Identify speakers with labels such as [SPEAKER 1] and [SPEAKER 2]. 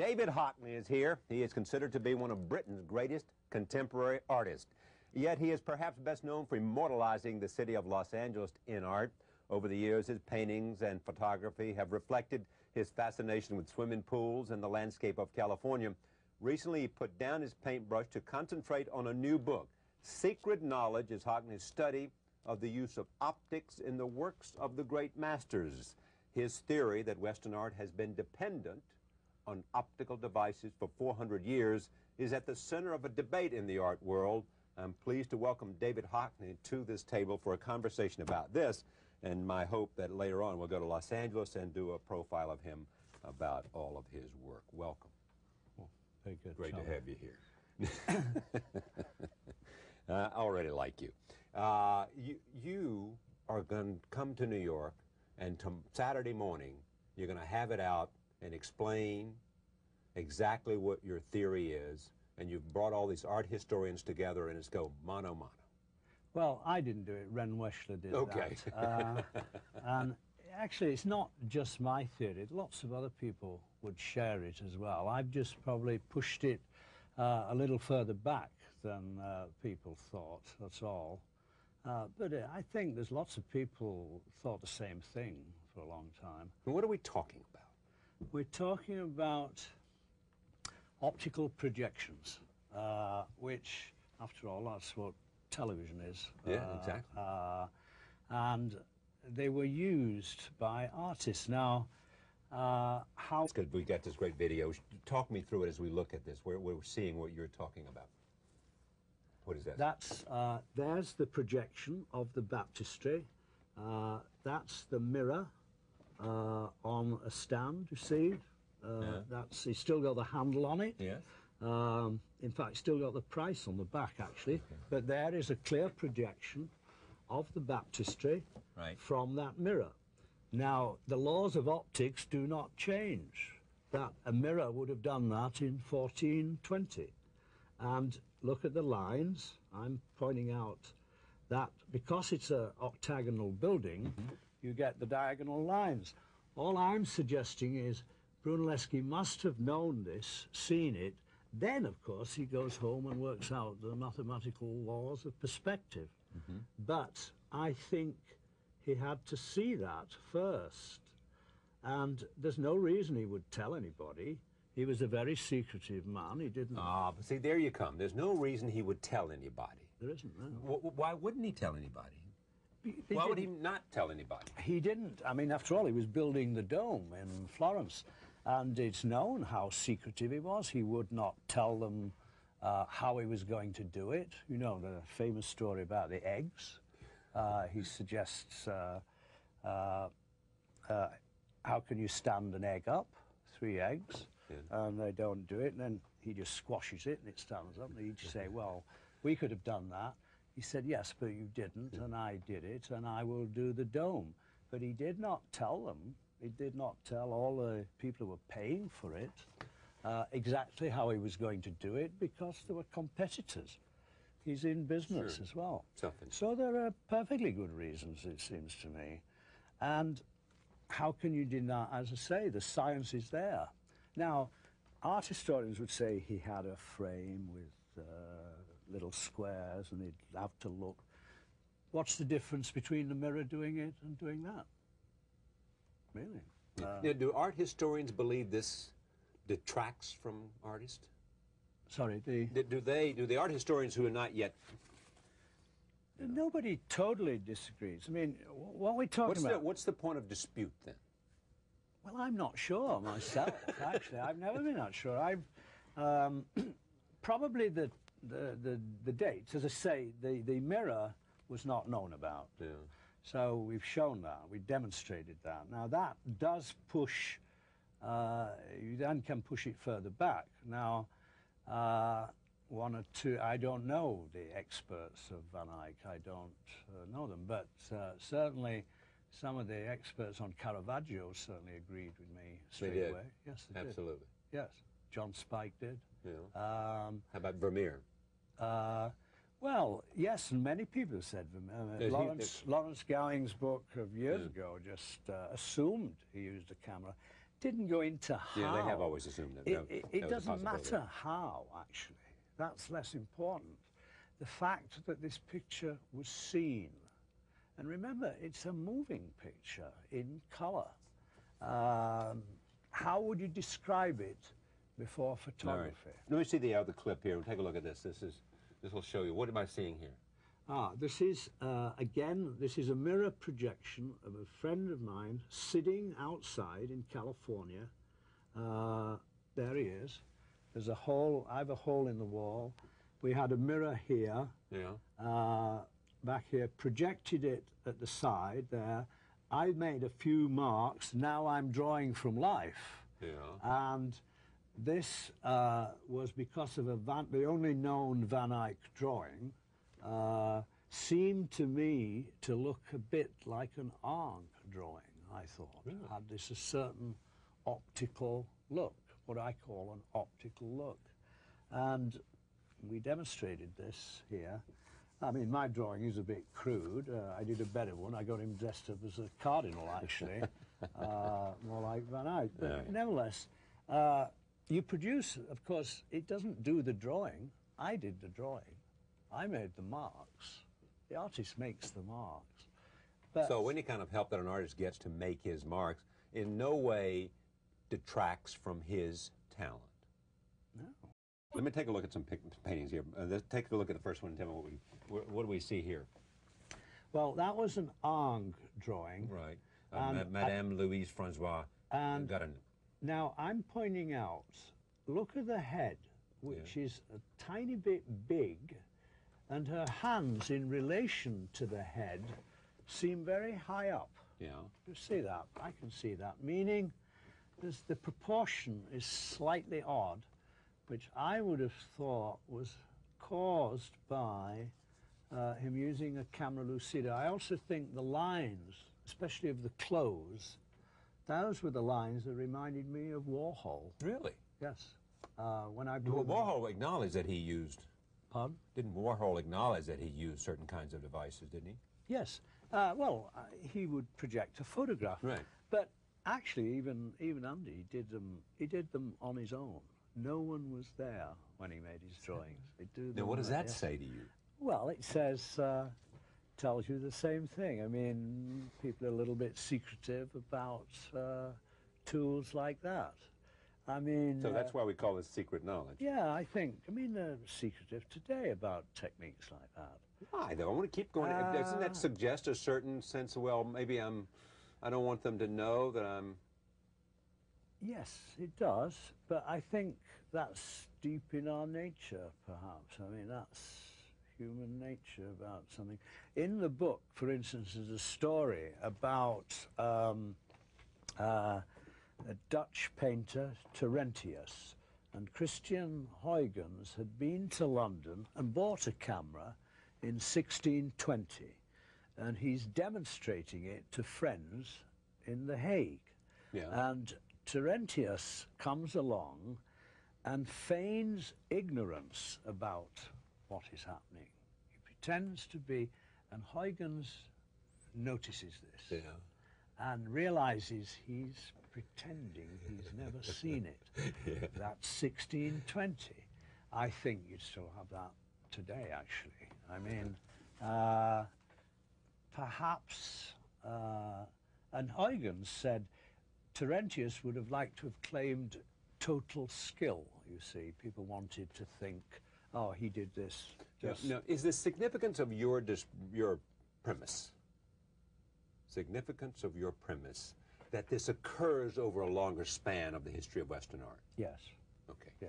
[SPEAKER 1] David Hockney is here. He is considered to be one of Britain's greatest contemporary artists. Yet he is perhaps best known for immortalizing the city of Los Angeles in art. Over the years, his paintings and photography have reflected his fascination with swimming pools and the landscape of California. Recently, he put down his paintbrush to concentrate on a new book. Secret Knowledge is Hockney's study of the use of optics in the works of the great masters. His theory that Western art has been dependent on optical devices for 400 years is at the center of a debate in the art world. I'm pleased to welcome David Hockney to this table for a conversation about this, and my hope that later on we'll go to Los Angeles and do a profile of him about all of his work. Welcome.
[SPEAKER 2] Well, very good.
[SPEAKER 1] Great to have you here. I already like you. You are going to come to New York, and Saturday morning you're going to have it out and explain exactly what your theory is, and you've brought all these art historians together, and it's go mano a mano.
[SPEAKER 2] Well, I didn't do it. Ren Weschler did that. And actually, it's not just my theory. Lots of other people would share it as well. I've just probably pushed it a little further back than people thought, that's all. But I think there's lots of people thought the same thing for a long time.
[SPEAKER 1] And what are we talking about?
[SPEAKER 2] We're talking about optical projections, which, after all, that's what television is.
[SPEAKER 1] Yeah, exactly.
[SPEAKER 2] And they were used by artists. Now, how...
[SPEAKER 1] It's good we got this great video. Talk me through it as we look at this. We're seeing what you're talking about. What is that?
[SPEAKER 2] That's, there's the projection of the baptistry. That's the mirror on a stand, you see. That's, it's still got the handle on it.
[SPEAKER 1] Yes.
[SPEAKER 2] In fact, still got the price on the back, actually.
[SPEAKER 1] Okay.
[SPEAKER 2] But there is a clear projection of the baptistry from that mirror. Now, the laws of optics do not change. That a mirror would have done that in 1420. And look at the lines. I'm pointing out that because it's an octagonal building, you get the diagonal lines. All I'm suggesting is Brunelleschi must have known this, seen it. Then, of course, he goes home and works out the mathematical laws of perspective. But I think he had to see that first. And there's no reason he would tell anybody. He was a very secretive man. He didn't...
[SPEAKER 1] but see, there you come. There's no reason he would tell anybody.
[SPEAKER 2] There isn't, no.
[SPEAKER 1] Why wouldn't he tell anybody? Why would he not tell anybody?
[SPEAKER 2] He didn't. I mean, after all, he was building the dome in Florence. And it's known how secretive he was. He would not tell them how he was going to do it. You know, the famous story about the eggs. He suggests, how can you stand an egg up? 3 eggs. Yeah. And they don't do it. And then he just squashes it and it stands up. And he'd say, well, we could have done that. He said, yes, but you didn't, and I did it, and I will do the dome. But he did not tell them. He did not tell all the people who were paying for it exactly how he was going to do it, because there were competitors. He's in business as well. So there are perfectly good reasons, it seems to me. And how can you deny, as I say, the science is there. Now, art historians would say he had a frame with little squares and he'd have to look. What's the difference between the mirror doing it and doing that? Really?
[SPEAKER 1] Do art historians believe this detracts from artists?
[SPEAKER 2] Sorry,
[SPEAKER 1] do the art historians who are not yet...
[SPEAKER 2] Nobody totally disagrees. I mean, what we're talking about...
[SPEAKER 1] What's the point of dispute, then?
[SPEAKER 2] Well, I'm not sure myself, actually. I've never been that sure. I've... probably the dates, as I say, the mirror was not known about.
[SPEAKER 1] Yeah.
[SPEAKER 2] So we've shown that, we demonstrated that. Now that does push, you then can push it further back. Now, 1 or 2, I don't know the experts of Van Eyck, I don't know them, but certainly some of the experts on Caravaggio certainly agreed with me straight away. Yes, they did.
[SPEAKER 1] Absolutely.
[SPEAKER 2] Yes, John Spike did.
[SPEAKER 1] Yeah. How about Vermeer?
[SPEAKER 2] Well, yes, and many people have said Vermeer. Lawrence Gowing's book of years ago just assumed he used a camera. didn't go into how.
[SPEAKER 1] Yeah, they have always assumed that.
[SPEAKER 2] It doesn't matter how, actually. That's less important. The fact that this picture was seen, and remember, it's a moving picture in colour. How would you describe it before photography?
[SPEAKER 1] Right. Let me see the other clip here. Take a look at this. This will show you. What am I seeing here?
[SPEAKER 2] This is, again, this is a mirror projection of a friend of mine sitting outside in California. There he is. There's a hole, I have a hole in the wall. We had a mirror here, back here, projected it at the side there. I made a few marks. Now I'm drawing from life. Yeah. And this was because of the only known Van Eyck drawing. Seemed to me to look a bit like an Arndt drawing, I thought. Really? Had this a certain optical look, what I call an optical look. And we demonstrated this here. I mean, my drawing is a bit crude. I did a better one. I got him dressed up as a cardinal, actually, more like Van Eyck. But nevertheless, you produce, of course, it doesn't do the drawing. I did the drawing. I made the marks. The artist makes the marks. But
[SPEAKER 1] so any kind of help that an artist gets to make his marks in no way detracts from his talent.
[SPEAKER 2] No.
[SPEAKER 1] Let me take a look at some paintings here. Let's take a look at the first one and tell me what do we see here?
[SPEAKER 2] Well, that was an Arndt drawing.
[SPEAKER 1] Right. Madame Louise Francois.
[SPEAKER 2] And now I'm pointing out, look at the head, which is a tiny bit big, and her hands in relation to the head seem very high up.
[SPEAKER 1] Yeah.
[SPEAKER 2] You see that? I can see that. Meaning the proportion is slightly odd, which I would have thought was caused by him using a camera lucida. I also think the lines, especially of the clothes, those were the lines that reminded me of Warhol.
[SPEAKER 1] Really?
[SPEAKER 2] Yes. When I
[SPEAKER 1] Warhol acknowledged that he used.
[SPEAKER 2] Pardon?
[SPEAKER 1] Didn't Warhol acknowledge that he used certain kinds of devices, didn't he?
[SPEAKER 2] Yes. He would project a photograph.
[SPEAKER 1] Right.
[SPEAKER 2] But actually, even Andy did them on his own. No one was there when he made his drawings.
[SPEAKER 1] Now, what does that say to you?
[SPEAKER 2] Well, it says, tells you the same thing. I mean, people are a little bit secretive about tools like that. I mean...
[SPEAKER 1] So that's why we call this secret knowledge.
[SPEAKER 2] Yeah, I think. I mean, they're secretive today about techniques like that.
[SPEAKER 1] Why, though? I want to keep going. Doesn't that suggest a certain sense of, well, maybe I don't want them to know that I'm...
[SPEAKER 2] Yes, it does, but I think that's deep in our nature, perhaps. I mean, that's human nature about something. In the book, for instance, there's a story about a Dutch painter, Terentius, and Christian Huygens had been to London and bought a camera in 1620, and he's demonstrating it to friends in The Hague.
[SPEAKER 1] Yeah.
[SPEAKER 2] And Terentius comes along and feigns ignorance about what is happening. He pretends to be, and Huygens notices this and realizes he's pretending he's never seen it. That's 1620. I think you'd still have that today, actually. I mean, perhaps, and Huygens said Terentius would have liked to have claimed total skill, you see. People wanted to think, oh, he did this.
[SPEAKER 1] Now, is the significance of your premise, that this occurs over a longer span of the history of Western art?
[SPEAKER 2] Yes.
[SPEAKER 1] Okay.
[SPEAKER 2] Yes.